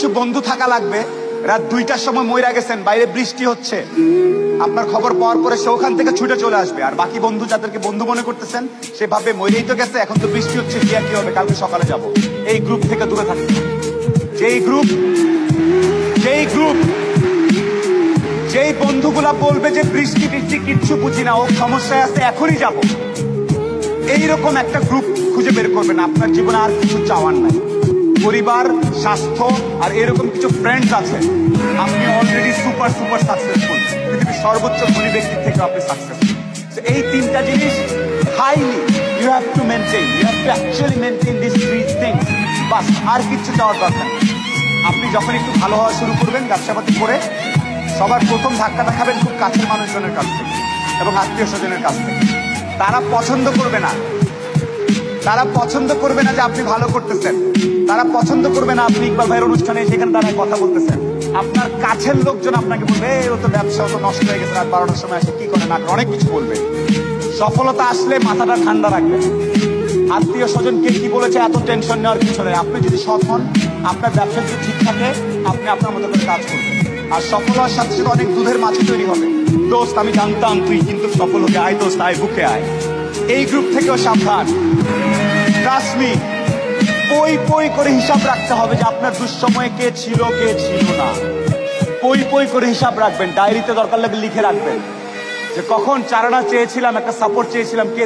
কিছু বন্ধু থাকা লাগবে। রাত 2টার সময় মইরা গেছেন, বাইরে বৃষ্টি হচ্ছে, আপনার খবর পাওয়ার পরে সে ওখান থেকে ছুটে চলে আসবে। আর বাকি বন্ধু যাদেরকে বন্ধু মনে করতেছেন, সে ভাববে মইরেই তো গেছে, এখন তো বৃষ্টি হচ্ছে, গিয়া কি হবে, কালকে সকালে যাব। এই গ্রুপ থেকে দূরে থাকবে। যেই বন্ধুগুলা বলবে যে বৃষ্টি বৃষ্টি কিচ্ছু বুঝি না, ও সমস্যায় আছে, এখনই যাব, এইরকম একটা গ্রুপ খুঁজে বের করবেন। আপনার জীবনে আর কিছু চাওয়ার নাই, পরিবার, স্বাস্থ্য আর এরকম কিছু ফ্রেন্ডস আছে। আপনি অলরেডি সুপার সাকসেসফুল, পৃথিবীর সর্বোচ্চ ধনী ব্যক্তির থেকে আপনি সাকসেসফুল। এই 3টা জিনিস highly you have to maintain, you have to actually maintain this 3 things. বাস, আর কিচ্ছু চাওয়ার দরকার নেই। আপনি যখন একটু ভালো হওয়া শুরু করবেন ব্যবসাপাতি করে, সবার প্রথম ধাক্কাটা খাবেন খুব কাছের মানুষজনের কাছ থেকে এবং আত্মীয় স্বজনের কাছ থেকে। তারা পছন্দ করবে না, যে আপনি ভালো করতেছেন। তারা পছন্দ করবে না আপনি ইকবাল ভাইয়ের অনুষ্ঠানে সেখানে দাঁড়ায় কথা বলতেছেন। আপনার কাছের লোকজন আপনাকে বলবে, ও তো ব্যবসা, ও তো নষ্ট হয়ে গেছে, রাত 12টার সময় আসে, কি করে না করে, অনেক কিছু বলবে। সফলতা আসলে মাথাটা ঠান্ডা রাখবেন। আত্মীয় স্বজন কে কি বলেছে এত টেনশন নেওয়ার কিছু নেই। আপনি যদি সৎ হন, আপনার ব্যবসা যদি ঠিক থাকে, আপনি আপনার মতো করে কাজ করবেন। আর সফল হওয়ার সাথে সাথে অনেক দুধের মাছি তৈরি হবে। দোস্ত, আমি জানতাম তুই কিন্তু সফল হতে, আয় দোস্ত, আয় বুকে আয়। এই গ্রুপ থেকেও সাবধান। ট্রাস্ট মি, পই করে হিসাব রাখতে হবে যে আপনার দুঃসময়ে কে ছিল কে ছিল না। পই করে হিসাব রাখবেন, ডায়েরিতে দরকার লাগলে লিখে রাখবেন যে কখন চারানা চেয়েছিলাম, একটা সাপোর্ট চেয়েছিলাম, কে